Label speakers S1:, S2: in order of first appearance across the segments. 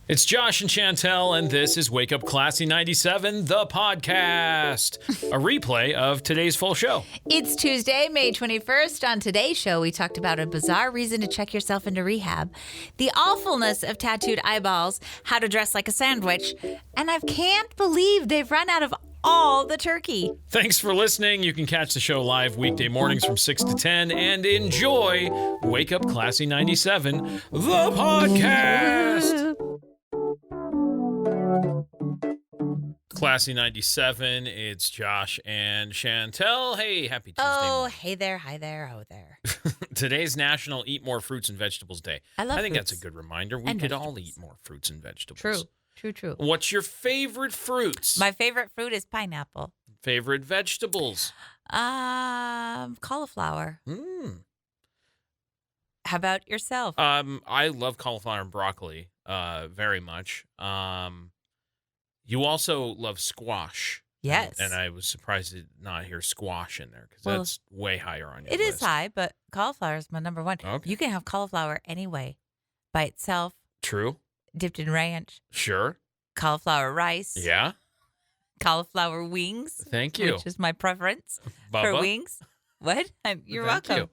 S1: It's Josh and Chantel, and this is Wake Up Classy 97, the podcast, a replay of today's full show.
S2: It's Tuesday, May 21st. On today's show, we talked about a bizarre reason to check yourself into rehab, the awfulness of tattooed eyeballs, how to dress like a sandwich, and I can't believe they've run out of all the turkey.
S1: Thanks for listening. You can catch the show live weekday mornings from 6 to 10 and enjoy Wake Up Classy 97, the podcast. Classy 97, it's Josh and Chantel. Hey, happy Tuesday morning.
S2: Hey there, hi there, oh there.
S1: Today's National Eat More Fruits and Vegetables Day.
S2: I
S1: think
S2: fruits.
S1: that's a good reminder. We could all eat more fruits and vegetables.
S2: True.
S1: What's your favorite fruits?
S2: My favorite fruit is pineapple.
S1: Favorite vegetables?
S2: Cauliflower. How about yourself?
S1: I love cauliflower and broccoli very much. You also love squash.
S2: Yes.
S1: And I was surprised to not hear squash in there because that's way higher on your
S2: list. It is high, but cauliflower is my number one.
S1: Okay.
S2: You can have cauliflower anyway, by itself.
S1: True.
S2: Dipped in ranch.
S1: Sure.
S2: Cauliflower rice.
S1: Yeah.
S2: Cauliflower wings.
S1: Thank you.
S2: Which is my preference
S1: Bubba.
S2: for wings. What? You're
S1: Thank
S2: welcome.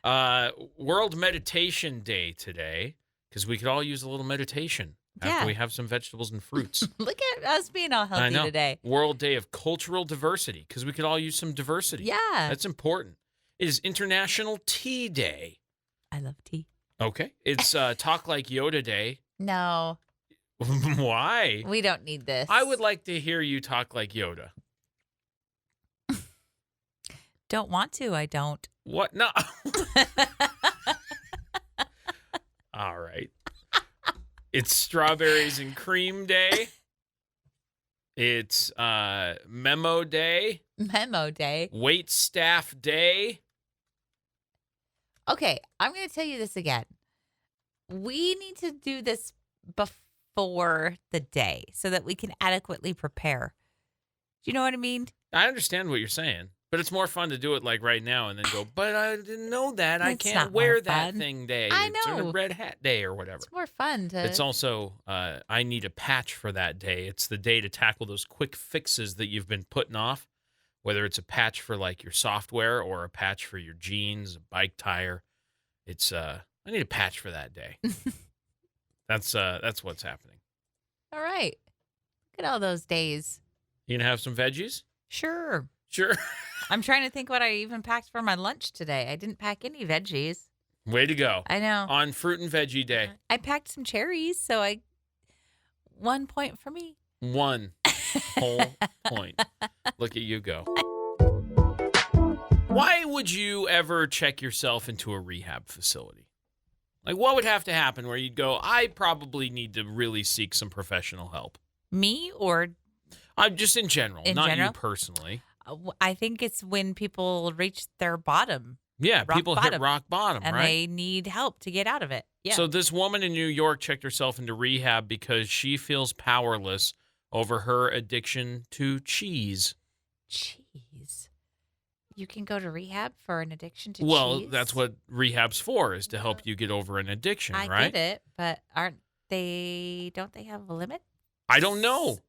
S1: You. World Meditation Day today because we could all use a little meditation after we have some vegetables and fruits.
S2: Look at us being all
S1: I
S2: healthy
S1: know.
S2: today.
S1: World Day of Cultural Diversity because we could all use some diversity.
S2: Yeah.
S1: That's important. It is International Tea Day.
S2: I love tea.
S1: Okay. It's Talk Like Yoda Day.
S2: No,
S1: Why?
S2: we don't need this.
S1: I would like to hear you talk like Yoda.
S2: Don't want to. I don't.
S1: What? No. All right. It's Strawberries and Cream Day. It's Memo Day.
S2: Memo Day.
S1: Wait Staff Day.
S2: Okay, I'm going to tell you this again. We need to do this before the day so that we can adequately prepare. Do you know what I mean?
S1: I understand what you're saying, but it's more fun to do it like right now and then go, but I didn't know that. I
S2: It's
S1: can't
S2: not
S1: wear
S2: more
S1: that
S2: fun.
S1: thing day.
S2: I
S1: It's a
S2: know.
S1: red hat day or whatever.
S2: It's more fun to.
S1: It's also, I need a patch for that day. It's the day to tackle those quick fixes that you've been putting off, whether it's a patch for like your software or a patch for your jeans, a bike tire. It's, I need a patch for that day. That's what's happening.
S2: All right. Look at all those days.
S1: You gonna have some veggies?
S2: Sure.
S1: Sure.
S2: I'm trying to think what I even packed for my lunch today. I didn't pack any veggies.
S1: Way to go.
S2: I know.
S1: On Fruit and Veggie Day.
S2: I packed some cherries, so 1 point for me.
S1: 1 whole point. Look at you go. Why would you ever check yourself into a rehab facility? Like, what would have to happen where you'd go, I probably need to really seek some professional help?
S2: Me or
S1: Just in general,
S2: In
S1: not
S2: general?
S1: you personally.
S2: I think it's when people reach their bottom
S1: Yeah,
S2: Rock
S1: people hit
S2: bottom.
S1: rock bottom,
S2: and
S1: right?
S2: they need help to get out of it. Yeah.
S1: So this woman in New York checked herself into rehab because she feels powerless over her addiction to cheese.
S2: Cheese. You can go to rehab for an addiction to
S1: Well,
S2: cheese?
S1: that's what rehab's for, is to help you get over an addiction,
S2: I
S1: right?
S2: get it, but don't they have a limit?
S1: I don't know.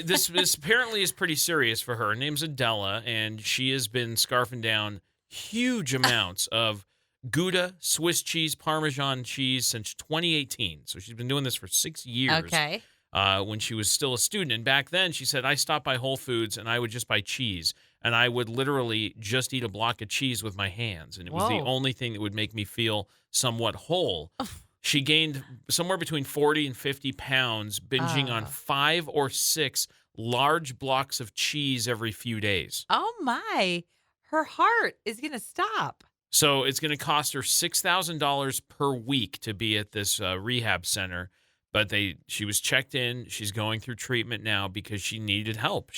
S1: This apparently is pretty serious for her. Her name's Adela, and she has been scarfing down huge amounts of Gouda, Swiss cheese, Parmesan cheese since 2018. So she's been doing this for 6 years.
S2: Okay.
S1: When she was still a student. And back then, she said, I stopped by Whole Foods, and I would just buy cheese. And I would literally just eat a block of cheese with my hands. And it was the
S2: Whoa.
S1: only thing that would make me feel somewhat whole. She gained somewhere between 40 and 50 pounds, binging on 5 or 6 large blocks of cheese every few days.
S2: Oh, my. Her heart is going to stop.
S1: So it's going to cost her $6,000 per week to be at this rehab center. But she was checked in. She's going through treatment now because she needed help.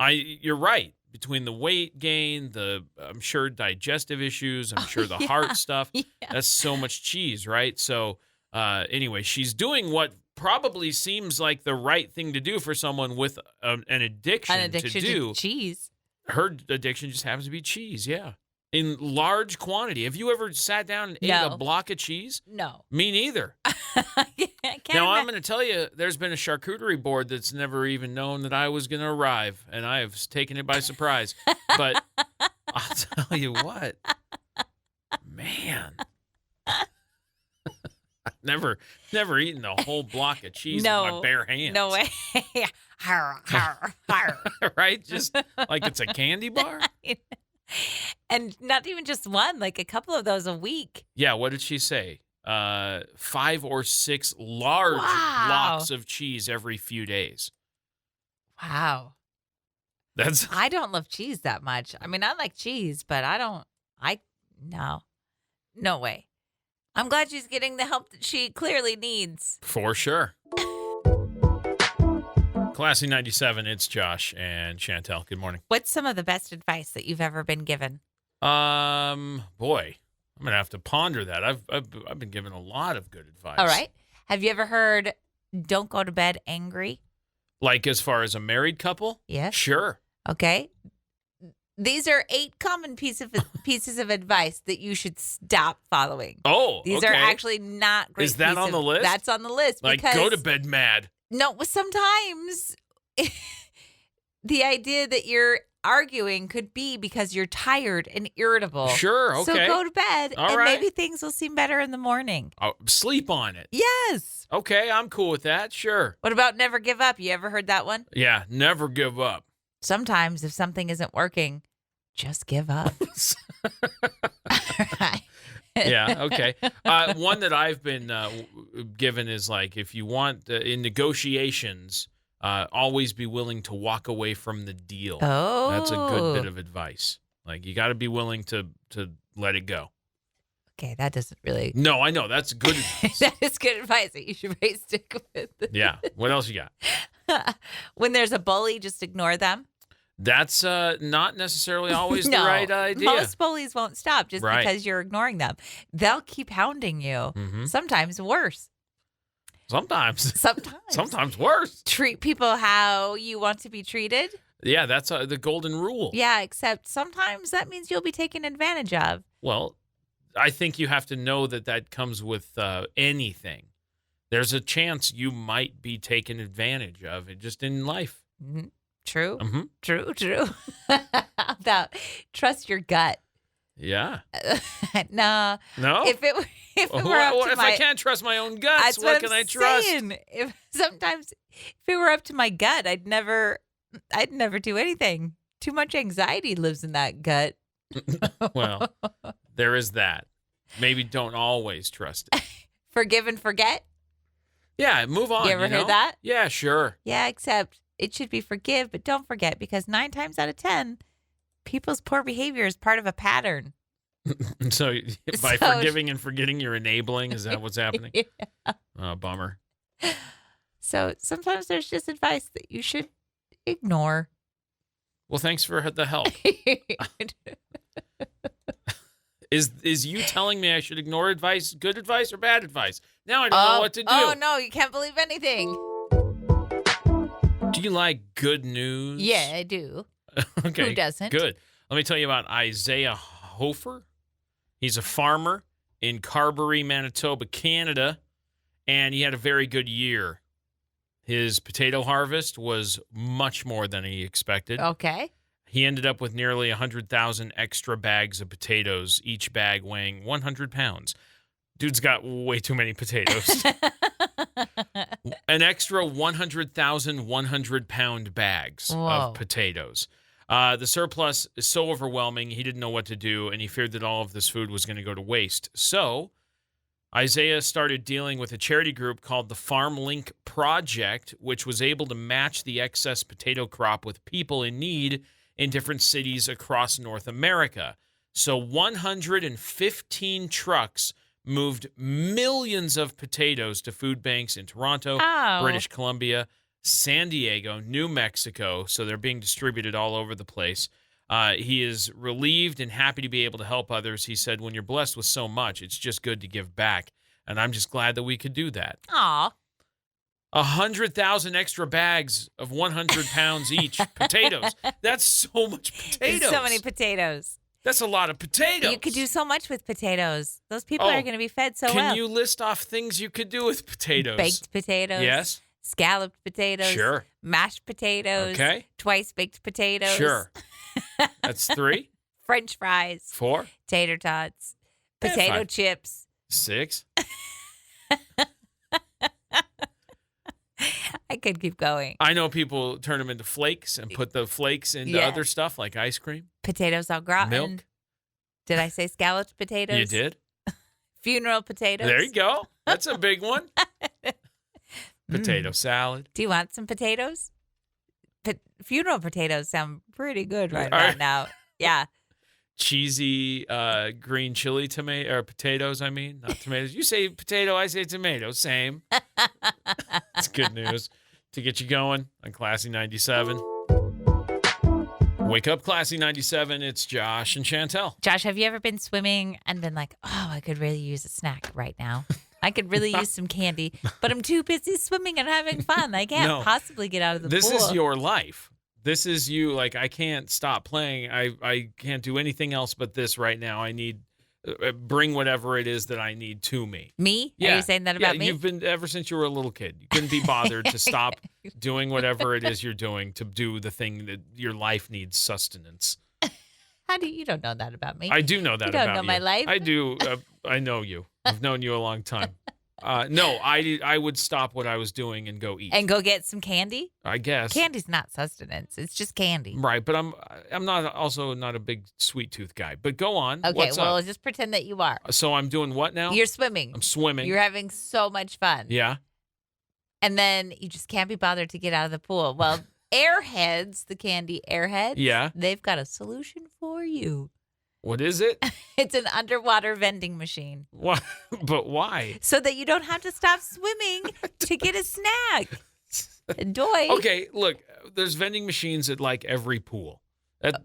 S1: You're right. Between the weight gain, I'm sure digestive issues, I'm sure the heart stuff.
S2: Yeah.
S1: That's so much cheese, right? So anyway, she's doing what probably seems like the right thing to do for someone with an addiction to do.
S2: To cheese.
S1: Her addiction just happens to be cheese, yeah. In large quantity. Have you ever sat down and ate
S2: No.
S1: a block of cheese?
S2: No.
S1: Me neither.
S2: I can't
S1: Now, I'm going to tell you, there's been a charcuterie board that's never even known that I was going to arrive, and I have taken it by surprise. But I'll tell you what, man, I've never eaten a whole block of cheese with my bare hands.
S2: No way.
S1: Right? Just like it's a candy bar?
S2: And not even just one, like a couple of those a week.
S1: Yeah, what did she say? 5 or 6 large blocks of cheese every few days.
S2: Wow. I don't love cheese that much. I mean, I like cheese, but no way. I'm glad she's getting the help that she clearly needs.
S1: For sure. Classy 97, it's Josh and Chantel. Good morning.
S2: What's some of the best advice that you've ever been given?
S1: Boy, I'm gonna have to ponder that. I've been given a lot of good advice.
S2: All right. Have you ever heard "Don't go to bed angry"?
S1: Like as far as a married couple?
S2: Yes.
S1: Sure.
S2: Okay. These are 8 common pieces of advice that you should stop following.
S1: Oh,
S2: these are actually not great.
S1: Is that on the list?
S2: That's on the list.
S1: Like
S2: because,
S1: go to bed mad.
S2: No, sometimes the idea that you're arguing could be because you're tired and irritable.
S1: Sure, okay.
S2: So go to bed,
S1: All
S2: and
S1: right.
S2: maybe things will seem better in the morning.
S1: Oh, sleep on it.
S2: Yes.
S1: Okay, I'm cool with that. Sure.
S2: What about never give up? You ever heard that one?
S1: Yeah, never give up.
S2: Sometimes if something isn't working, just give up.
S1: Yeah, okay. One that I've been given is like, if you want, in negotiations, always be willing to walk away from the deal.
S2: Oh.
S1: That's a good bit of advice. Like, you got to be willing to let it go.
S2: Okay, that doesn't really...
S1: No, I know. That's good advice.
S2: That is good advice that you should probably stick with.
S1: Yeah. What else you got?
S2: When there's a bully, just ignore them.
S1: That's not necessarily always
S2: No,
S1: the right idea.
S2: Most bullies won't stop just
S1: Right.
S2: because you're ignoring them. They'll keep hounding you.
S1: Mhm.
S2: Sometimes worse.
S1: Sometimes worse.
S2: Treat people how you want to be treated.
S1: Yeah, that's the golden rule.
S2: Yeah, except sometimes that means you'll be taken advantage of.
S1: Well, I think you have to know that comes with anything. There's a chance you might be taken advantage of just in life.
S2: Mm-hmm. True.
S1: Mm-hmm.
S2: True. About trust your gut.
S1: Yeah.
S2: Nah.
S1: No?
S2: If it were up to
S1: if I can't trust my own guts, what can I trust?
S2: Saying. If it were up to my gut, I'd never do anything. Too much anxiety lives in that gut.
S1: Well, there is that. Maybe don't always trust it.
S2: Forgive and forget.
S1: Yeah, move on.
S2: You ever heard that?
S1: Yeah, sure.
S2: Yeah, except it should be forgive, but don't forget, because 9 times out of 10, people's poor behavior is part of a pattern.
S1: So by forgiving and forgetting, you're enabling? Is that what's happening?
S2: Yeah.
S1: Oh, bummer.
S2: So sometimes there's just advice that you should ignore.
S1: Well, thanks for the help. Is you telling me I should ignore advice, good advice or bad advice? Now I don't know what to do.
S2: Oh, no, you can't believe anything.
S1: Do you like good news?
S2: Yeah, I do.
S1: Okay.
S2: Who doesn't?
S1: Good. Let me tell you about Isaiah Hofer. He's a farmer in Carberry, Manitoba, Canada, and he had a very good year. His potato harvest was much more than he expected.
S2: Okay.
S1: He ended up with nearly 100,000 extra bags of potatoes, each bag weighing 100 pounds. Dude's got way too many potatoes. An extra 100,000 100-pound bags of potatoes. The surplus is so overwhelming, he didn't know what to do, and he feared that all of this food was going to go to waste. So Isaiah started dealing with a charity group called the Farm Link Project, which was able to match the excess potato crop with people in need in different cities across North America. So 115 trucks moved millions of potatoes to food banks in Toronto, British Columbia, San Diego, New Mexico. So they're being distributed all over the place. He is relieved and happy to be able to help others. He said, when you're blessed with so much, it's just good to give back. And I'm just glad that we could do that.
S2: Aw.
S1: 100,000 extra bags of 100 pounds each potatoes. That's so much potatoes.
S2: So many potatoes.
S1: That's a lot of potatoes.
S2: You could do so much with potatoes. Those people are going to be fed so well.
S1: Can you list off things you could do with potatoes?
S2: Baked potatoes.
S1: Yes.
S2: Scalloped potatoes.
S1: Sure.
S2: Mashed potatoes.
S1: Okay.
S2: Twice baked potatoes.
S1: Sure. That's 3.
S2: French fries.
S1: 4.
S2: Tater tots. Potato
S1: 5.
S2: chips.
S1: 6.
S2: I could keep going.
S1: I know people turn them into flakes and put the flakes into other stuff like ice cream.
S2: Potatoes au gratin.
S1: Milk.
S2: Did I say scalloped potatoes?
S1: You did.
S2: Funeral potatoes.
S1: There you go. That's a big one. Potato salad.
S2: Do you want some potatoes? Funeral potatoes sound pretty good right about now. Yeah.
S1: Cheesy green chili tomato or potatoes. I mean, not tomatoes. You say potato, I say tomato. Same. It's good news to get you going on Classy 97. Wake up, Classy 97. It's Josh and Chantel.
S2: Josh, have you ever been swimming and been like, oh, I could really use a snack right now? I could really use some candy, but I'm too busy swimming and having fun. I can't possibly get out of the pool.
S1: This is your life. This is you. Like, I can't stop playing. I can't do anything else but this right now. I need bring whatever it is that I need to me.
S2: Me?
S1: Yeah.
S2: Are you saying that about me?
S1: You've been ever since you were a little kid. You couldn't be bothered to stop doing whatever it is you're doing to do the thing that your life needs sustenance.
S2: How do you don't know that about me?
S1: I do know that about you.
S2: You don't know my life?
S1: I do. I know you. I've known you a long time. No, I would stop what I was doing and go eat.
S2: And go get some candy?
S1: I guess.
S2: Candy's not sustenance. It's just candy.
S1: Right, but I'm not a big sweet tooth guy. But go on.
S2: Okay,
S1: What's up?
S2: Just pretend that you are.
S1: So I'm doing what now?
S2: You're swimming.
S1: I'm swimming.
S2: You're having so much fun.
S1: Yeah.
S2: And then you just can't be bothered to get out of the pool. Well, Airheads, the candy Airheads,
S1: yeah,
S2: they've got a solution for you.
S1: What is it?
S2: It's an underwater vending machine.
S1: What? But why?
S2: So that you don't have to stop swimming to get a snack. Doy.
S1: Okay, look, there's vending machines at like every pool.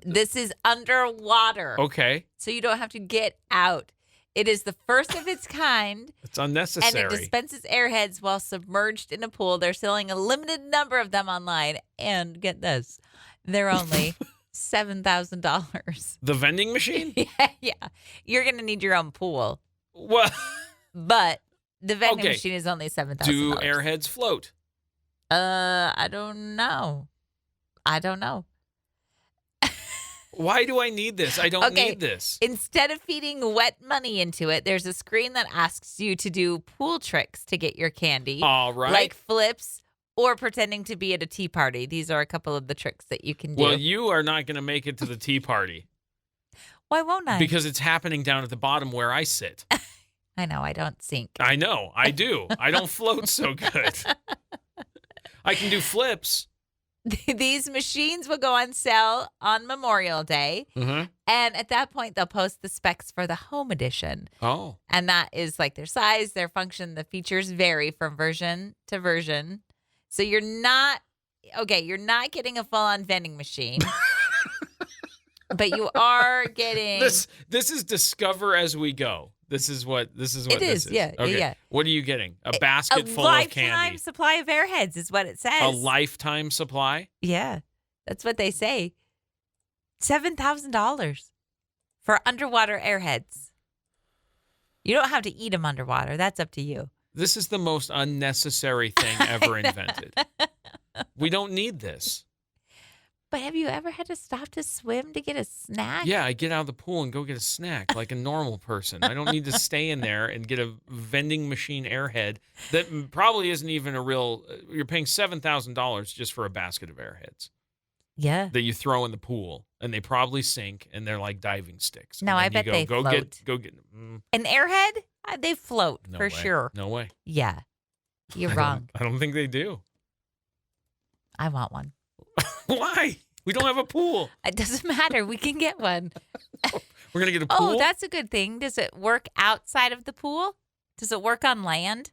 S2: This is underwater.
S1: Okay.
S2: So you don't have to get out. It is the first of its kind.
S1: It's unnecessary.
S2: And it dispenses Airheads while submerged in a pool. They're selling a limited number of them online. And get this, they're only $7,000.
S1: The vending machine?
S2: Yeah. You're going to need your own pool.
S1: What?
S2: But the vending machine is only $7,000.
S1: Do Airheads float?
S2: I don't know.
S1: Why do I need this? I don't need this.
S2: Instead of feeding wet money into it, there's a screen that asks you to do pool tricks to get your candy.
S1: All right.
S2: Like flips or pretending to be at a tea party. These are a couple of the tricks that you can do.
S1: Well, you are not going to make it to the tea party.
S2: Why won't I?
S1: Because it's happening down at the bottom where I sit.
S2: I know. I don't sink.
S1: I know. I do. I don't float so good. I can do flips.
S2: These machines will go on sale on Memorial Day.
S1: Mm-hmm.
S2: And at that point, they'll post the specs for the home edition.
S1: Oh.
S2: And that is like their size, their function. The features vary from version to version. So you're not getting a full-on vending machine. But you are getting...
S1: This is discover as we go. This is what this is.
S2: Yeah,
S1: okay.
S2: yeah.
S1: What are you getting? A basket full of candy.
S2: A lifetime supply of Airheads is what it says.
S1: A lifetime supply?
S2: Yeah. That's what they say. $7,000 for underwater Airheads. You don't have to eat them underwater. That's up to you.
S1: This is the most unnecessary thing ever invented. We don't need this.
S2: But have you ever had to stop to swim to get a snack?
S1: Yeah, I get out of the pool and go get a snack like a normal person. I don't need to stay in there and get a vending machine Airhead that probably isn't even a real. You're paying $7,000 just for a basket of Airheads.
S2: Yeah.
S1: That you throw in the pool and they probably sink and they're like diving sticks.
S2: No, I bet they float.
S1: Go get.
S2: An Airhead? They float
S1: No
S2: for
S1: way.
S2: sure.
S1: No way.
S2: Yeah. You're wrong.
S1: I don't think they do.
S2: I want one.
S1: Why? We don't have a pool.
S2: It doesn't matter. We can get one.
S1: We're going to get a pool?
S2: Oh, that's a good thing. Does it work outside of the pool? Does it work on land?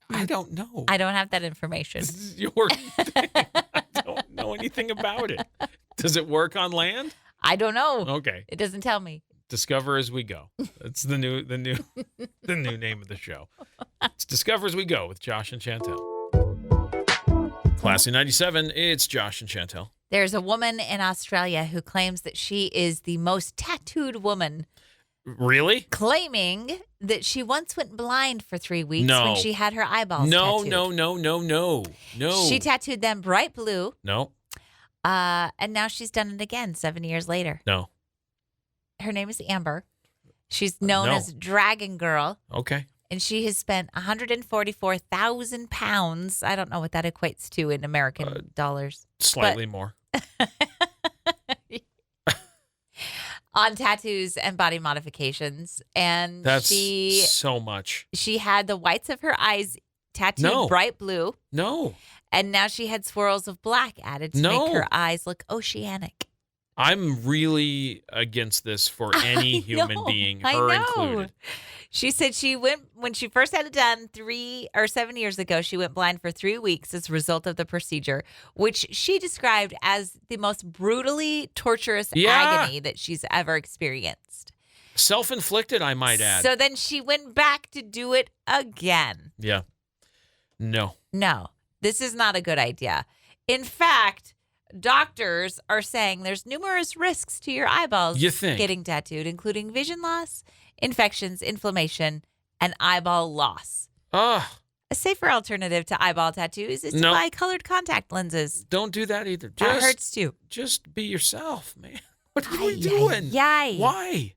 S1: I don't know.
S2: I don't have that information.
S1: This is your thing. I don't know anything about it. Does it work on land?
S2: I don't know.
S1: Okay.
S2: It doesn't tell me.
S1: Discover as we go. That's the new name of the show. It's Discover as we go with Josh and Chantel. Classy 97, it's Josh and Chantel.
S2: There's a woman in Australia who claims that she is the most tattooed woman,
S1: Really?
S2: claiming that she once went blind for 3 weeks
S1: No.
S2: when she had her eyeballs
S1: No,
S2: tattooed.
S1: no.
S2: She tattooed them bright blue,
S1: No,
S2: and now she's done it again 7 years later.
S1: no.
S2: Her name is Amber. She's known
S1: No.
S2: as Dragon Girl,
S1: Okay.
S2: and she has spent 144,000 pounds. I don't know what that equates to in American dollars.
S1: Slightly more.
S2: On tattoos and body modifications. And
S1: That's
S2: she
S1: so much.
S2: had the whites of her eyes tattooed bright blue,
S1: No.
S2: and now she had swirls of black added to make her eyes look oceanic.
S1: I'm really against this for any human being, her included.
S2: She said she went, when she first had it done 7 years ago, she went blind for 3 weeks as a result of the procedure, which she described as the most brutally torturous agony that she's ever experienced.
S1: Self-inflicted, I might add.
S2: So then she went back to do it again.
S1: Yeah. No.
S2: No, this is not a good idea. In fact, doctors are saying there's numerous risks to your eyeballs getting tattooed, including vision loss, infections, inflammation, and eyeball loss. A safer alternative to eyeball tattoos is to buy colored contact lenses.
S1: Don't do that either.
S2: That hurts too.
S1: Just be yourself, man. What are you doing? Why?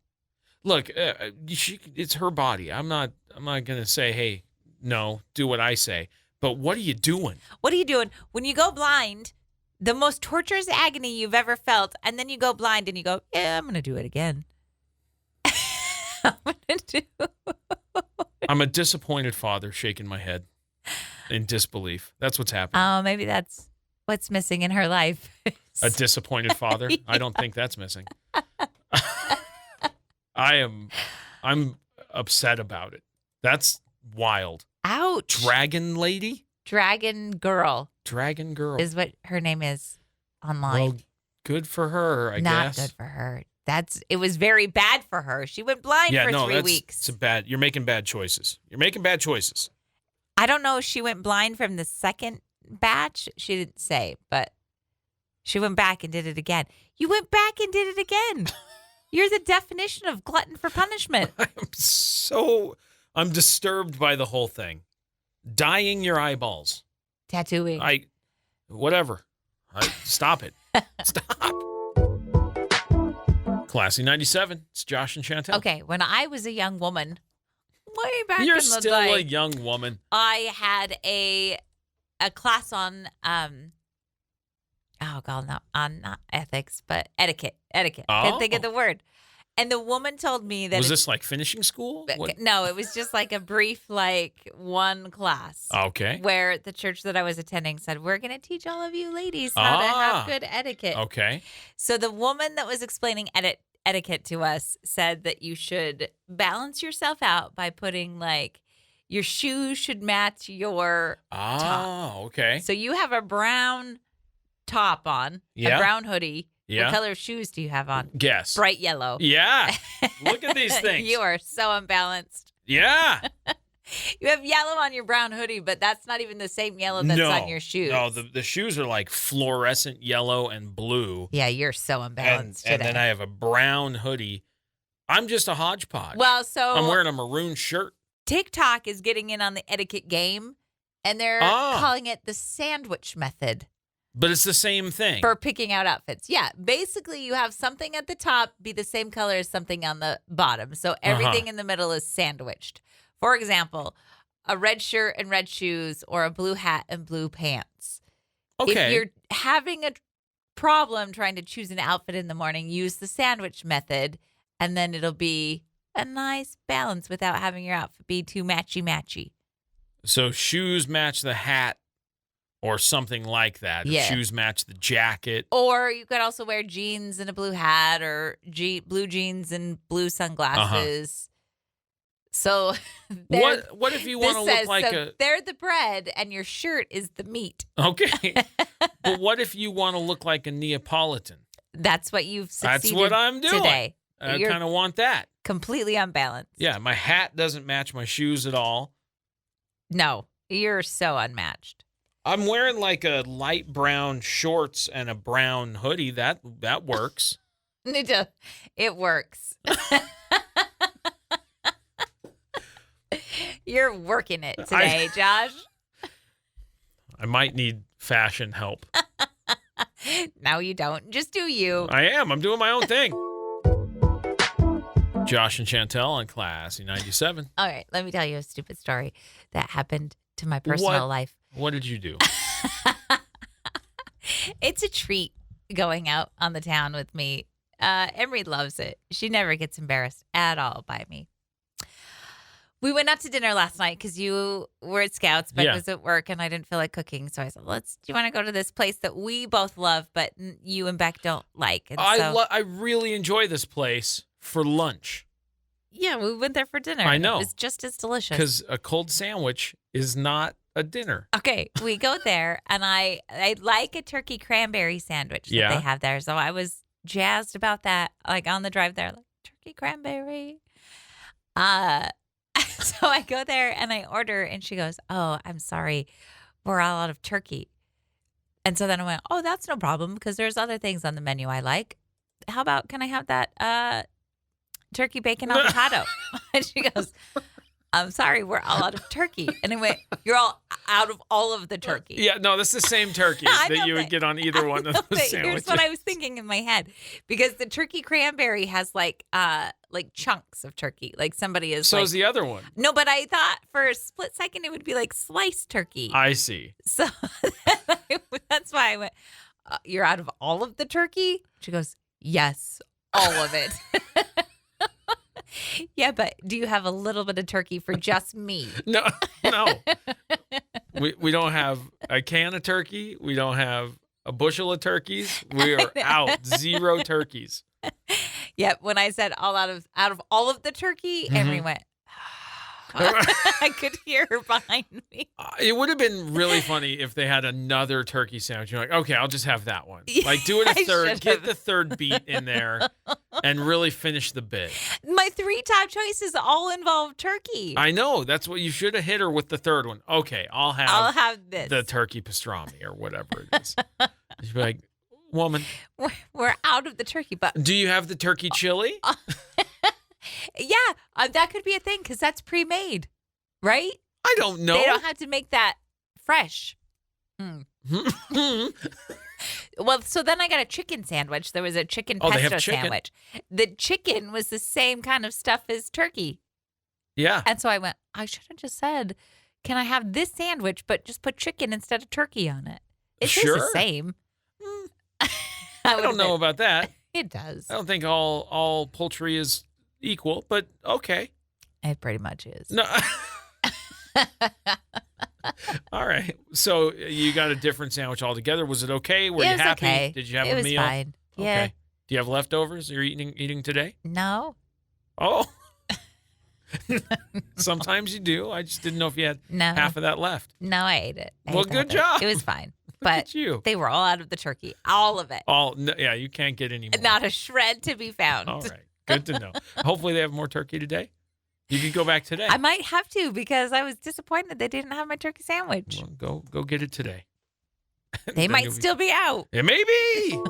S1: Look, it's her body. I'm not going to say, hey, no, do what I say. But what are you doing?
S2: What are you doing when you go blind? The most torturous agony you've ever felt, and then you go blind and you go, yeah, I'm going to do it again.
S1: I'm a disappointed father shaking my head in disbelief. That's what's happening.
S2: Oh, maybe that's what's missing in her life.
S1: A disappointed father? I don't think that's missing. I'm upset about it. That's wild.
S2: Ouch.
S1: Dragon lady?
S2: Dragon Girl.
S1: Dragon Girl.
S2: Is what her name is online.
S1: Well, good for her, I
S2: Not
S1: guess.
S2: good for her. It was very bad for her. She went blind for 3 weeks.
S1: You're making bad choices.
S2: I don't know if she went blind from the second batch. She didn't say, but she went back and did it again. You went back and did it again. You're the definition of glutton for punishment.
S1: I'm disturbed by the whole thing. Dyeing your eyeballs.
S2: Tattooing.
S1: Whatever. Stop it. Stop. Classy 97. It's Josh and Chantel.
S2: Okay, when I was a young woman, way back
S1: You're
S2: in the
S1: still
S2: day,
S1: a young woman.
S2: I had a class on not ethics, but etiquette. Couldn't think of the word. And the woman told me that
S1: was this like finishing school?
S2: No, it was just like a brief one class.
S1: Okay.
S2: Where the church that I was attending said, we're going to teach all of you ladies how to have good etiquette.
S1: Okay.
S2: So the woman that was explaining etiquette to us said that you should balance yourself out by putting your shoes should match your top.
S1: Okay.
S2: So you have a brown top on, a brown hoodie.
S1: Yeah.
S2: What color of shoes do you have on?
S1: Guess.
S2: Bright yellow.
S1: Yeah. Look at these things.
S2: You are so unbalanced.
S1: Yeah.
S2: You have yellow on your brown hoodie, but that's not even the same yellow that's on your shoes.
S1: No, the shoes are like fluorescent yellow and blue.
S2: Yeah, you're so unbalanced today.
S1: And then I have a brown hoodie. I'm just a hodgepodge.
S2: Well, so
S1: I'm wearing a maroon shirt.
S2: TikTok is getting in on the etiquette game, and they're calling it the sandwich method.
S1: But it's the same thing.
S2: For picking out outfits. Yeah. Basically, you have something at the top be the same color as something on the bottom. So everything in the middle is sandwiched. For example, a red shirt and red shoes or a blue hat and blue pants.
S1: Okay.
S2: If you're having a problem trying to choose an outfit in the morning, use the sandwich method, and then it'll be a nice balance without having your outfit be too matchy-matchy.
S1: So shoes match the hat. Or something like that.
S2: Yeah.
S1: Shoes match the jacket.
S2: Or you could also wear jeans and a blue hat or blue jeans and blue sunglasses. So
S1: what if you want to look like
S2: they're the bread and your shirt is the meat.
S1: Okay. But what if you want to look like a Neapolitan?
S2: That's what you've succeeded
S1: That's what I'm doing.
S2: Today.
S1: I kind of want that.
S2: Completely unbalanced.
S1: Yeah, my hat doesn't match my shoes at all.
S2: No, you're so unmatched.
S1: I'm wearing like a light brown shorts and a brown hoodie. That works.
S2: It works. You're working it today, Josh.
S1: I might need fashion help.
S2: No, you don't. Just do you.
S1: I am. I'm doing my own thing. Josh and Chantel on Classy 97.
S2: All right, let me tell you a stupid story that happened to my personal life.
S1: What did you do?
S2: It's a treat going out on the town with me. Emery loves it. She never gets embarrassed at all by me. We went out to dinner last night because you were at Scouts, but I was at work and I didn't feel like cooking. So I said, do you want to go to this place that we both love, but you and Beck don't like? And
S1: I really enjoy this place for lunch.
S2: Yeah, we went there for dinner.
S1: I know.
S2: It was just as delicious.
S1: Because a cold sandwich is not a dinner.
S2: Okay, we go there, and I like a turkey cranberry sandwich that they have there. So I was jazzed about that, like on the drive there, like turkey cranberry. So I go there, and I order, and she goes, "Oh, I'm sorry, we're all out of turkey." And so then I went, "Oh, that's no problem, because there's other things on the menu I like. How about, can I have that turkey bacon avocado?" And she goes, "I'm sorry, we're all out of turkey." And I went, "You're all out of all of the turkey."
S1: Yeah, no, that's the same turkey that you would get on either one of those sandwiches.
S2: Here's what I was thinking in my head, because the turkey cranberry has like chunks of turkey, like somebody is.
S1: So is the other one.
S2: No, but I thought for a split second it would be like sliced turkey.
S1: I see.
S2: So that's why I went, "You're out of all of the turkey?" She goes, "Yes, all of it." Yeah, but do you have a little bit of turkey for just me?
S1: No. We don't have a can of turkey. We don't have a bushel of turkeys. We are out. 0 turkeys.
S2: Yeah, when I said out of all of the turkey, Emery went, I could hear her behind me.
S1: It would have been really funny if they had another turkey sandwich. You're like, okay, I'll just have that one. Like, do it a third, get the third beat in there, and really finish the bit.
S2: My 3 top choices all involve turkey.
S1: I know. That's what you should have hit her with the third one. Okay, I'll have
S2: this.
S1: The turkey pastrami or whatever it is. She'd be like, woman.
S2: We're out of the turkey, but
S1: do you have the turkey chili?
S2: Yeah, that could be a thing because that's pre-made, right?
S1: I don't know.
S2: They don't have to make that fresh. Well, so then I got a chicken sandwich. There was a chicken pesto sandwich. The chicken was the same kind of stuff as turkey.
S1: Yeah.
S2: And so I went, I should have just said, can I have this sandwich, but just put chicken instead of turkey on it? It tastes the same.
S1: I don't know about that.
S2: It does.
S1: I don't think all poultry is equal, but okay.
S2: It pretty much is.
S1: No. All right. So you got a different sandwich altogether. Was it okay? Were you happy?
S2: Okay.
S1: Did you have
S2: a meal? It was fine. Yeah.
S1: Okay. Do you have leftovers you're eating today?
S2: No.
S1: Oh. Sometimes you do. I just didn't know if you had half of that left.
S2: No, I ate it.
S1: Good job.
S2: It was fine. But
S1: you.
S2: They were all out of the turkey. All of it.
S1: Yeah, you can't get any more.
S2: Not a shred to be found.
S1: All right. Good to know. Hopefully they have more turkey today. You could go back today.
S2: I might have to because I was disappointed they didn't have my turkey sandwich.
S1: Well, go get it today.
S2: They might still be out.
S1: It may be.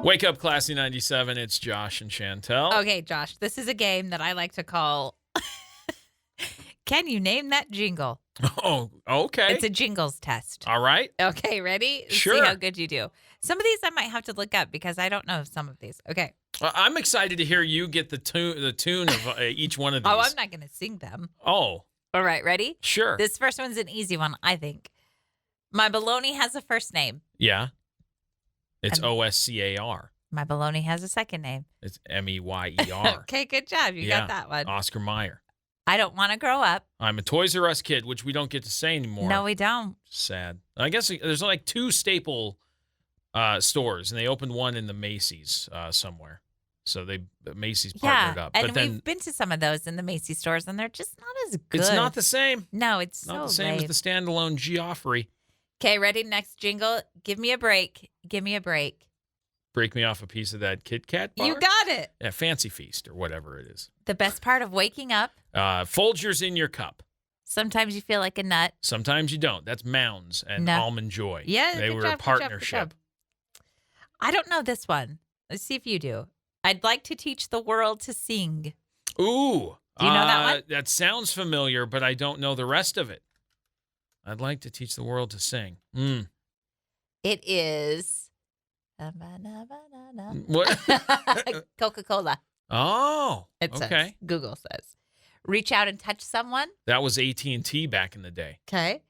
S1: Wake up, Classy 97. It's Josh and Chantel.
S2: Okay, Josh, this is a game that I like to call Can You Name That Jingle?
S1: Oh, okay.
S2: It's a jingles test.
S1: All right.
S2: Okay, ready?
S1: Sure.
S2: See how good you do. Some of these I might have to look up because I don't know some of these. Okay.
S1: I'm excited to hear you get the tune of each one of these.
S2: Oh, I'm not going to sing them.
S1: Oh.
S2: All right, ready?
S1: Sure.
S2: This first one's an easy one, I think. My baloney has a first name.
S1: Yeah. It's OSCAR.
S2: My baloney has a second name.
S1: It's MEYER.
S2: Okay, good job. You got that one.
S1: Oscar Mayer.
S2: I don't want to grow up.
S1: I'm a Toys R Us kid, which we don't get to say anymore.
S2: No, we don't.
S1: Sad. I guess there's like 2 staple stores, and they opened one in the Macy's somewhere. So Macy's partnered up.
S2: And we've been to some of those in the Macy's stores, and they're just not as good.
S1: It's not the same.
S2: No, it's
S1: not the same as the standalone Geoffrey.
S2: Okay, ready? Next jingle. Give me a break. Give me a break.
S1: Break me off a piece of that Kit Kat bar?
S2: You got it.
S1: Yeah, Fancy Feast or whatever it is.
S2: The best part of waking up.
S1: Folgers in your cup.
S2: Sometimes you feel like a nut.
S1: Sometimes you don't. That's Mounds and
S2: No.
S1: Almond Joy.
S2: Yeah,
S1: they
S2: good
S1: were
S2: job,
S1: a
S2: good job, good
S1: partnership.
S2: job. I don't know this one. Let's see if you do. I'd like to teach the world to sing.
S1: Ooh.
S2: Do you know that one?
S1: That sounds familiar, but I don't know the rest of it. I'd like to teach the world to sing.
S2: It is
S1: What?
S2: Coca-Cola.
S1: Oh,
S2: It says.
S1: okay.
S2: Google says. Reach out and touch someone.
S1: That was AT&T back in the day.
S2: Okay.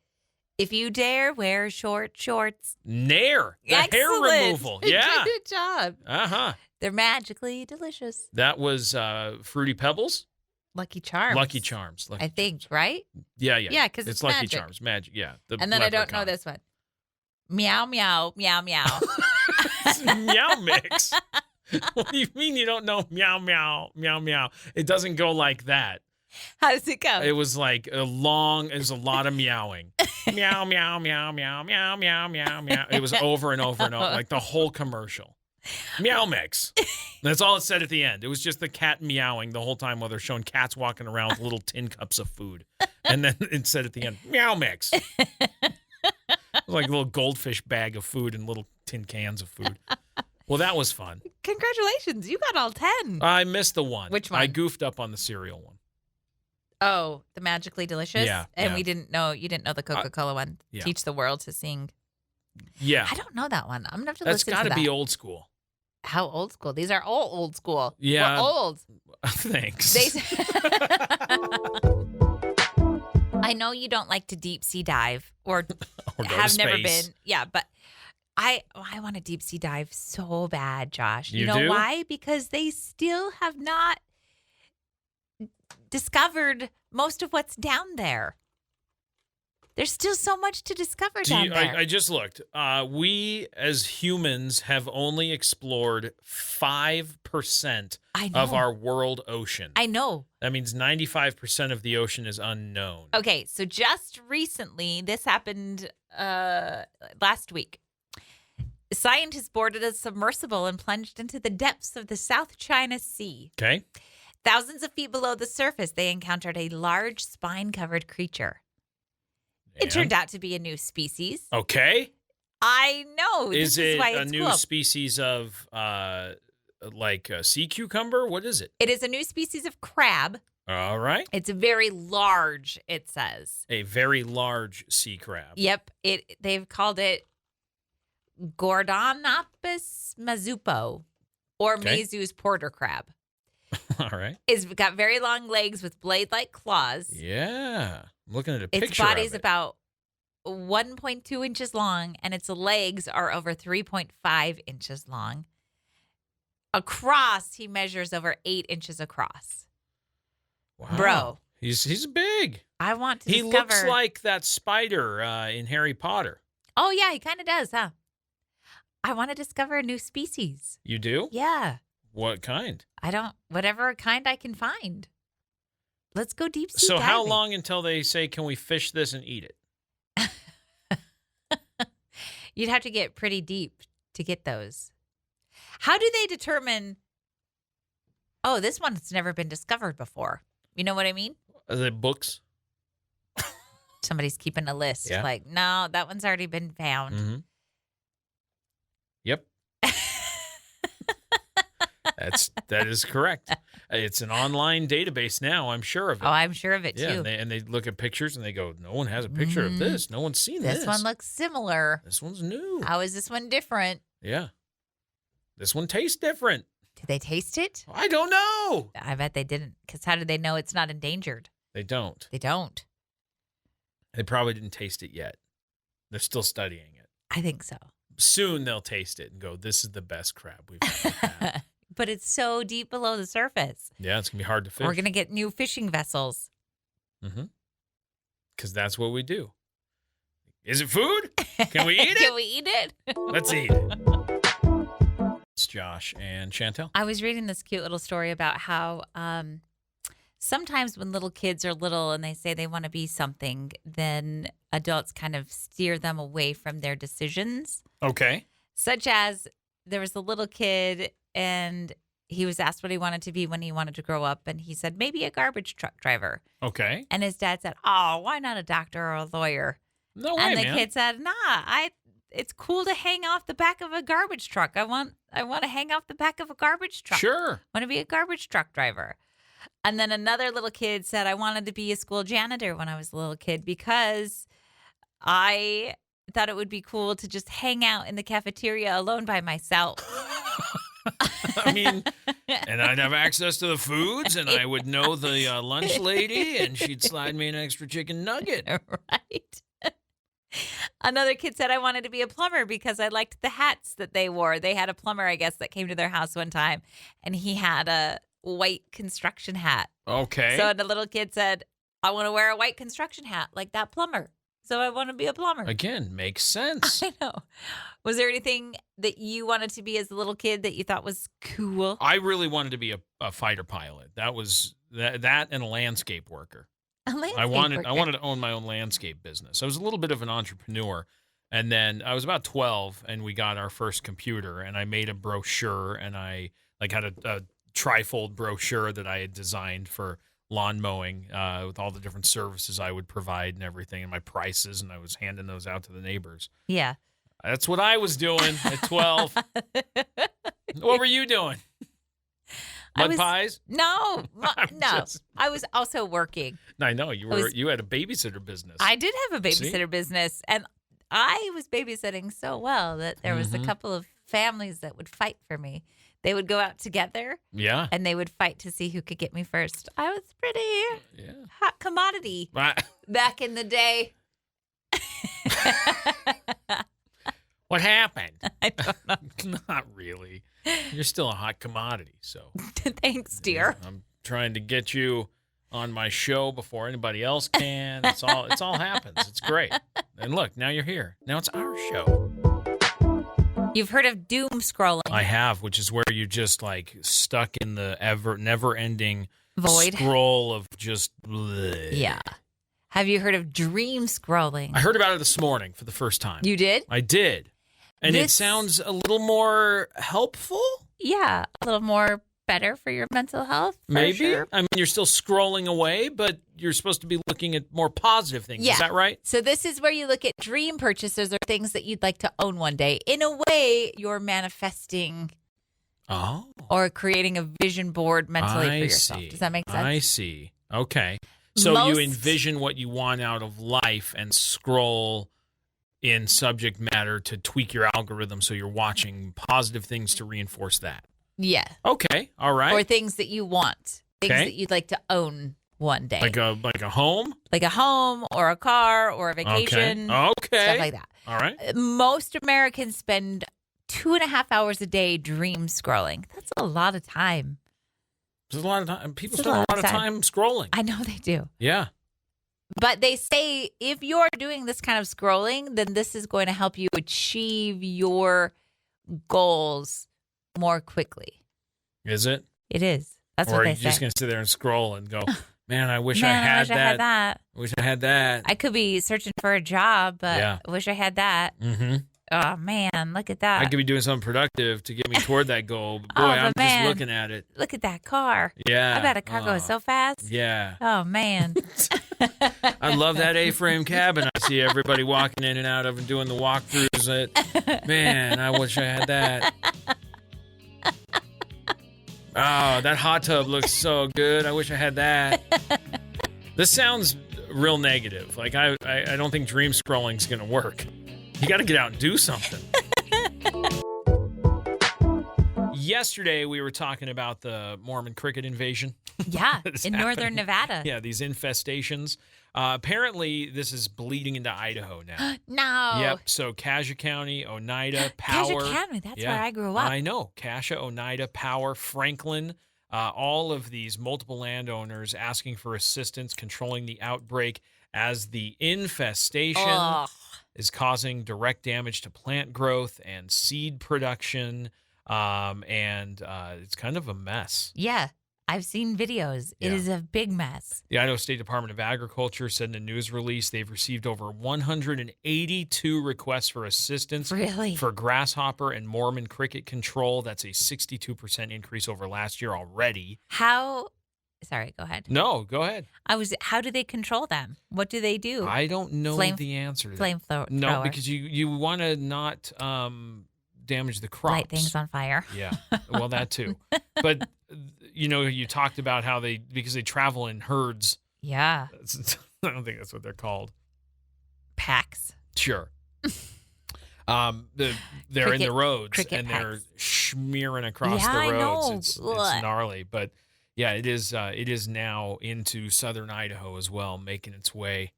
S2: If you dare, wear short shorts.
S1: Nair. The hair
S2: Excellent.
S1: removal. Yeah.
S2: Good job.
S1: Uh-huh.
S2: They're magically delicious.
S1: That was Fruity Pebbles?
S2: Lucky Charms.
S1: Lucky Charms.
S2: I think, right?
S1: Yeah.
S2: Yeah, 'cause it's
S1: Lucky
S2: magic.
S1: Charms. Magic, yeah. The
S2: And then I don't know
S1: leprechaun.
S2: this one. Meow, meow, meow, meow.
S1: It's meow mix. What do you mean you don't know meow, meow, meow, meow? It doesn't go like that.
S2: How does it go?
S1: It was like it was a lot of meowing. Meow, meow, meow, meow, meow, meow, meow, meow. It was over and over and over, like the whole commercial. Meow mix. That's all it said at the end. It was just the cat meowing the whole time while they're showing cats walking around with little tin cups of food. And then it said at the end, meow mix. It was like a little goldfish bag of food and little tin cans of food. Well, that was fun.
S2: Congratulations. You got all 10.
S1: I missed the one.
S2: Which one?
S1: I goofed up on the cereal one.
S2: Oh, the magically delicious?
S1: Yeah,
S2: And
S1: yeah.
S2: you didn't know the Coca-Cola one.
S1: yeah.
S2: Teach the world to sing.
S1: Yeah.
S2: I don't know that one. I'm going to have to
S1: That's
S2: listen to
S1: got
S2: that.
S1: to be old school.
S2: How old school? These are all old school.
S1: Yeah.
S2: We're old.
S1: Thanks.
S2: I know you don't like to deep sea dive or
S1: Or go
S2: have
S1: to
S2: never
S1: space.
S2: been. Yeah, but I want to deep sea dive so bad, Josh.
S1: You
S2: know
S1: do?
S2: why? Because they still have not discovered most of what's down there. There's still so much to discover down there.
S1: I just looked. We as humans have only explored 5%
S2: I know.
S1: of our world ocean.
S2: I know.
S1: That means 95% of the ocean is unknown.
S2: Okay, so just recently, this happened last week. Scientists boarded a submersible and plunged into the depths of the South China Sea.
S1: Okay.
S2: Thousands of feet below the surface, they encountered a large spine-covered creature. It turned out to be a new species.
S1: Okay.
S2: I know.
S1: Is
S2: this
S1: it
S2: is why
S1: a
S2: it's
S1: new
S2: cool.
S1: species of like a sea cucumber? What is it?
S2: It is a new species of crab.
S1: All right.
S2: It's very large, it says.
S1: A very large sea crab.
S2: Yep. They've called it Gordonopus mazupo, or
S1: Okay.
S2: Mazu's porter crab.
S1: All right.
S2: It's got very long legs with blade-like claws.
S1: Yeah. I'm looking at a picture
S2: Its body's
S1: of it.
S2: about 1.2 inches long, and its legs are over 3.5 inches long. Across, he measures over 8 inches across.
S1: Wow.
S2: Bro.
S1: He's big.
S2: I want to
S1: He
S2: discover.
S1: looks like that spider in Harry Potter.
S2: Oh, yeah, he kind of does, huh? I want to discover a new species.
S1: You do?
S2: Yeah.
S1: What kind?
S2: Whatever kind I can find. Let's go deep sea
S1: So how
S2: diving.
S1: long until they say, can we fish this and eat it?
S2: You'd have to get pretty deep to get those. How do they determine, oh, this one's never been discovered before? You know what I mean?
S1: Are they books?
S2: Somebody's keeping a list.
S1: Yeah.
S2: Like, no, that one's already been found.
S1: Mm-hmm. Yep. That is correct. It's an online database now, I'm sure of it.
S2: Oh, I'm sure of it,
S1: Yeah,
S2: too.
S1: and they look at pictures and they go, no one has a picture of this. No one's seen this.
S2: This one looks similar.
S1: This one's new.
S2: How is this one different?
S1: Yeah. This one tastes different.
S2: Did they taste it?
S1: I don't know.
S2: I bet they didn't. Because how did they know it's not endangered?
S1: They don't.
S2: They don't.
S1: They probably didn't taste it yet. They're still studying it.
S2: I think so.
S1: Soon they'll taste it and go, this is the best crab we've ever had.
S2: But it's so deep below the surface.
S1: Yeah, it's going to be hard to fish.
S2: We're going to get new fishing vessels.
S1: Mm-hmm. Because that's what we do. Is it food? Can we eat it?
S2: Can we eat it?
S1: Let's eat it. It's Josh and Chantel.
S2: I was reading this cute little story about how sometimes when little kids are little and they say they want to be something, then adults kind of steer them away from their decisions.
S1: Okay.
S2: Such as there was a little kid and he was asked what he wanted to be when he wanted to grow up, and he said maybe a garbage truck driver.
S1: Okay.
S2: And his dad said, "Oh, why not a doctor or a lawyer?"
S1: No way,
S2: And the
S1: man.
S2: kid said, it's cool to hang off the back of a garbage truck. I want to hang off the back of a garbage truck.
S1: Sure.
S2: I want to be a garbage truck driver." And then another little kid said, "I wanted to be a school janitor when I was a little kid because I thought it would be cool to just hang out in the cafeteria alone by myself."
S1: I mean, and I'd have access to the foods, and I would know the lunch lady, and she'd slide me an extra chicken nugget.
S2: Right. Another kid said, "I wanted to be a plumber because I liked the hats that they wore." They had a plumber, I guess, that came to their house one time, and he had a white construction hat.
S1: Okay.
S2: So the little kid said, "I want to wear a white construction hat like that plumber. So I want to be a plumber."
S1: Again, makes sense.
S2: I know. Was there anything that you wanted to be as a little kid that you thought was cool?
S1: I really wanted to be a fighter pilot. That was that and a landscape worker.
S2: A landscape
S1: I wanted
S2: worker.
S1: to own my own landscape business. I was a little bit of an entrepreneur, and then I was about 12, and we got our first computer, and I made a brochure, and I had a trifold brochure that I had designed for lawn mowing with all the different services I would provide and everything, and my prices, and I was handing those out to the neighbors.
S2: Yeah.
S1: That's what I was doing at 12. What were you doing? Mud pies?
S2: No,
S1: I'm
S2: no.
S1: just-
S2: I was also working.
S1: I know you had a babysitter business.
S2: I did have a babysitter
S1: See?
S2: business, and I was babysitting so well that there was a
S1: Mhm.
S2: couple of families that would fight for me. They would go out together,
S1: Yeah.
S2: and they would fight to see who could get me first. I was pretty
S1: Yeah.
S2: hot commodity back in the day.
S1: What happened?
S2: I don't know.
S1: Not really. You're still a hot commodity, so
S2: Thanks, dear.
S1: I'm trying to get you on my show before anybody else can. It's all happens. It's great. And look, now you're here. Now it's our show.
S2: You've heard of doom scrolling.
S1: I have, which is where you're just like stuck in the never-ending
S2: Void.
S1: scroll of just bleh.
S2: Yeah. Have you heard of dream scrolling?
S1: I heard about it this morning for the first time.
S2: You did?
S1: I did. And it
S2: This-
S1: sounds a little more helpful?
S2: Yeah. A little more better for your mental health. For
S1: Maybe.
S2: sure.
S1: I mean, you're still scrolling away, but you're supposed to be looking at more positive things.
S2: Yeah.
S1: Is that right?
S2: So this is where you look at dream purchases or things that you'd like to own one day. In a way, you're manifesting
S1: Oh.
S2: or creating a vision board mentally for
S1: I
S2: yourself.
S1: see.
S2: Does that make sense?
S1: I see. Okay. So
S2: Most-
S1: you envision what you want out of life and scroll in subject matter to tweak your algorithm so you're watching positive things to reinforce that.
S2: Yeah.
S1: Okay. All right.
S2: Or things that you want, things
S1: Okay.
S2: that you'd like to own one day.
S1: like a home?
S2: Like a home or a car or a vacation,
S1: Okay.
S2: stuff like that.
S1: All right.
S2: Most Americans spend 2.5 hours a day dream scrolling. That's a lot of time.
S1: There's a lot of time. People
S2: It's a
S1: spend a
S2: lot
S1: lot
S2: of
S1: of time scrolling.
S2: I know they do.
S1: Yeah.
S2: But they say if you're doing this kind of scrolling, then this is going to help you achieve your goals more quickly.
S1: Is it?
S2: It is. That's
S1: Or
S2: what
S1: are
S2: they
S1: you just
S2: say.
S1: going to sit there and scroll and go, man, I wish
S2: Man,
S1: I had
S2: wish I had that.
S1: Wish I had that.
S2: I could be searching for a job, but
S1: Yeah.
S2: I wish I had that.
S1: Mm-hmm.
S2: Oh, man, look at that.
S1: I could be doing something productive to get me toward that goal. But boy,
S2: Oh,
S1: I'm
S2: but man.
S1: just looking at it.
S2: Look at that car.
S1: Yeah.
S2: I bet a car goes so fast.
S1: Yeah.
S2: Oh, man.
S1: I love that A-frame cabin I see everybody walking in and out of and doing the walkthroughs at. Man, I wish I had that. Oh, that hot tub looks so good. I wish I had that. This sounds real negative. Like I don't think dream scrolling is going to work. You got to get out and do something. Yesterday, we were talking about the Mormon cricket invasion.
S2: Yeah,
S1: That's
S2: in northern
S1: happening.
S2: Nevada.
S1: Yeah, these infestations. Apparently, this is bleeding into Idaho now.
S2: No.
S1: Yep. So Cassia County, Oneida, Power.
S2: Cassia County, that's
S1: Yeah,
S2: where I grew up.
S1: I know. Cassia, Oneida, Power, Franklin, all of these multiple landowners asking for assistance controlling the outbreak as the infestation
S2: Ugh.
S1: is causing direct damage to plant growth and seed production. And it's kind of a mess.
S2: Yeah. I've seen videos. It
S1: Yeah.
S2: is a big mess.
S1: The Idaho State Department of Agriculture said in a news release they've received over 182 requests for assistance
S2: Really?
S1: for grasshopper and Mormon cricket control. That's a 62% increase over last year already.
S2: Sorry, go ahead.
S1: No, go ahead.
S2: How do they control them? What do they do?
S1: I don't know the answer to that.
S2: Flamethrower.
S1: No, because you want to not damage the crops.
S2: Light things on fire.
S1: Yeah, well, that too. But, you talked about how because they travel in herds.
S2: Yeah.
S1: I don't think that's what they're called.
S2: Packs.
S1: Sure. They're in the roads and they're
S2: packs.
S1: smearing across the
S2: I
S1: roads.
S2: know.
S1: It's
S2: Ugh.
S1: gnarly, but yeah, it is now into southern Idaho as well, making its way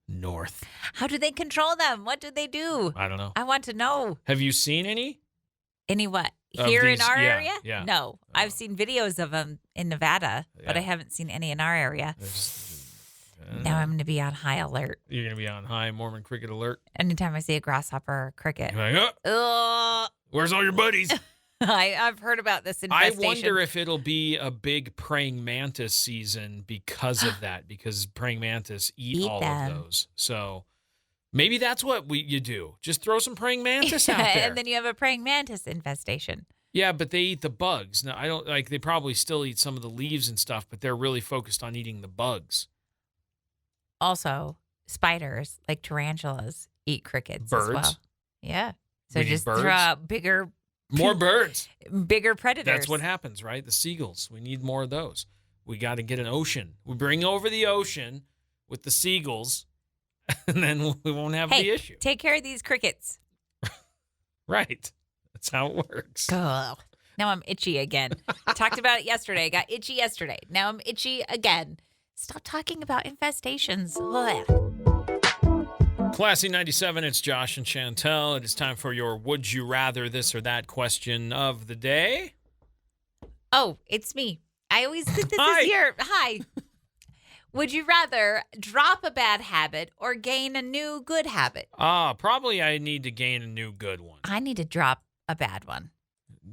S1: north.
S2: How do they control them? What do they do?
S1: I don't know.
S2: I want to know.
S1: Have you seen any?
S2: Any what?
S1: Of
S2: Here
S1: these-
S2: in our
S1: yeah,
S2: area?
S1: yeah.
S2: No. I've seen videos of them in Nevada, but I
S1: Yeah.
S2: haven't seen any in our area.
S1: Now
S2: Now I'm going to be on high alert.
S1: you're gonna be on high Mormon cricket alert.
S2: Anytime I see a grasshopper or cricket.
S1: You're like,
S2: Ugh.
S1: where's all your buddies?
S2: I've heard about this
S1: I
S2: infestation.
S1: wonder if it'll be a big praying mantis season because of that, because praying mantis eat all
S2: them.
S1: of those. So maybe that's what you do. Just throw some praying mantis out there.
S2: And then you have a praying mantis infestation.
S1: Yeah, but they eat the bugs. Now, I don't they probably still eat some of the leaves and stuff, but they're really focused on eating the bugs.
S2: Also, spiders, like tarantulas, eat crickets
S1: Birds?
S2: as well. Yeah. So
S1: We need
S2: just
S1: birds?
S2: throw out bigger
S1: More birds.
S2: predators.
S1: That's what happens, right? The seagulls. We need more of those. We got to get an ocean. We bring over the ocean with the seagulls, and then we won't have the issue.
S2: Take care of these crickets.
S1: Right. That's how it works.
S2: Ugh. Now I'm itchy again. Talked about it yesterday. Got itchy yesterday. Now I'm itchy again. Stop talking about infestations. Ugh.
S1: Classy 97, it's Josh and Chantel. It is time for your would you rather this or that question of the day.
S2: Oh, it's me. I always think this
S1: Hi.
S2: is your hi. Would you rather drop a bad habit or gain a new good habit?
S1: Probably I need to gain a new good one.
S2: I need to drop a bad one.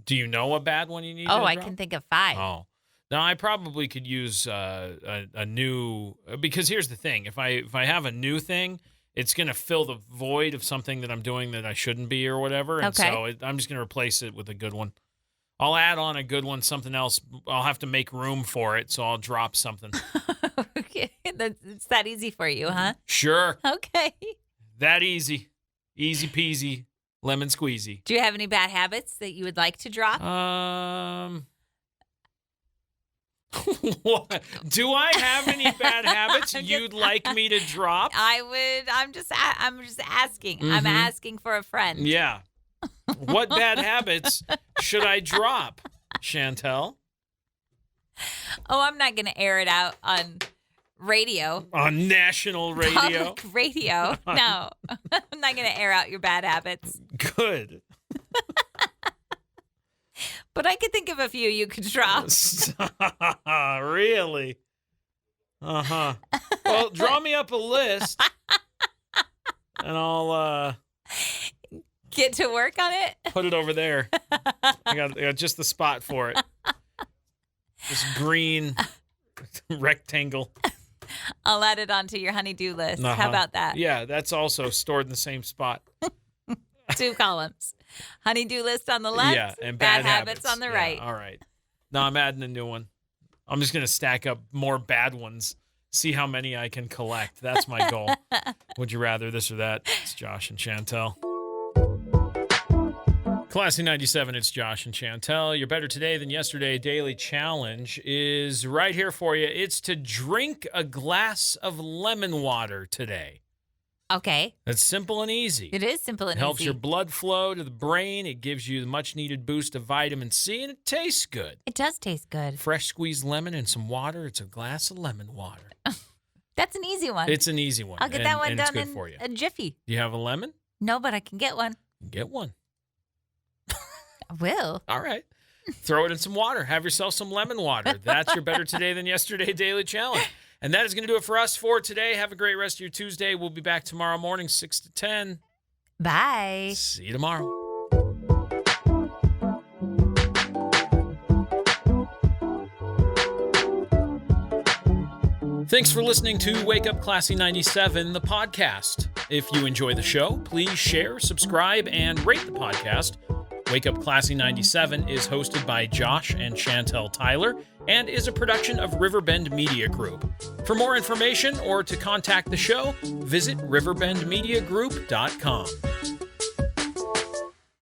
S1: Do you know a bad one you need to
S2: I
S1: drop?
S2: can think of 5.
S1: Oh. Now, I probably could use a new, because here's the thing. If I have a new thing, it's going to fill the void of something that I'm doing that I shouldn't be or whatever. And
S2: Okay.
S1: so I'm just going to replace it with a good one. I'll add on a good one, something else. I'll have to make room for it, so I'll drop something.
S2: Okay. It's that easy for you, huh?
S1: Sure.
S2: Okay.
S1: That easy. Easy peasy. Lemon squeezy.
S2: Do you have any bad habits that you would like to drop?
S1: What? Do I have any bad habits
S2: I'm just-
S1: you'd like me to drop?
S2: I'm just asking. I'm
S1: Mhm.
S2: asking for a friend.
S1: Yeah. What bad habits should I drop, Chantel?
S2: Oh, I'm not going to air it out on radio.
S1: On national radio?
S2: Public radio. No. I'm not going to air out your bad habits.
S1: Good.
S2: But I could think of a few you could drop.
S1: Really? Uh-huh. Well, draw me up a list, and I'll
S2: Get to work on it.
S1: put it over there. I got just the spot for it. This green rectangle.
S2: I'll add it onto your honey-do list.
S1: Uh-huh.
S2: How about that?
S1: Yeah, that's also stored in the same spot.
S2: 2 columns. Honey-do list on the left.
S1: Yeah, and
S2: bad
S1: bad
S2: habits on the
S1: Yeah,
S2: right.
S1: all right. No, I'm adding a new one. I'm just going to stack up more bad ones, see how many I can collect. That's my goal. Would you rather this or that? It's Josh and Chantel. Classy 97, it's Josh and Chantel. Your Better Today Than Yesterday daily challenge is right here for you. It's to drink a glass of lemon water today.
S2: Okay.
S1: It's simple and easy.
S2: It is simple and
S1: It helps
S2: easy.
S1: your blood flow to the brain. It gives you the much-needed boost of vitamin C, and it tastes good.
S2: It does taste good.
S1: Fresh squeezed lemon and some water. It's a glass of lemon water.
S2: That's an easy one.
S1: It's an easy one.
S2: I'll get that one
S1: and it's
S2: done
S1: good
S2: in
S1: for you.
S2: a jiffy.
S1: Do you have a lemon?
S2: No, but I can get one.
S1: Get one.
S2: I will.
S1: All right. Throw it in some water. Have yourself some lemon water. That's your Better Today Than Yesterday daily challenge. And that is going to do it for us for today. Have a great rest of your Tuesday. We'll be back tomorrow morning, 6 to 10.
S2: Bye.
S1: See you tomorrow. Thanks for listening to Wake Up Classy 97, the podcast. If you enjoy the show, please share, subscribe, and rate the podcast. Wake Up Classy 97 is hosted by Josh and Chantel Tyler and is a production of Riverbend Media Group. For more information or to contact the show, visit riverbendmediagroup.com.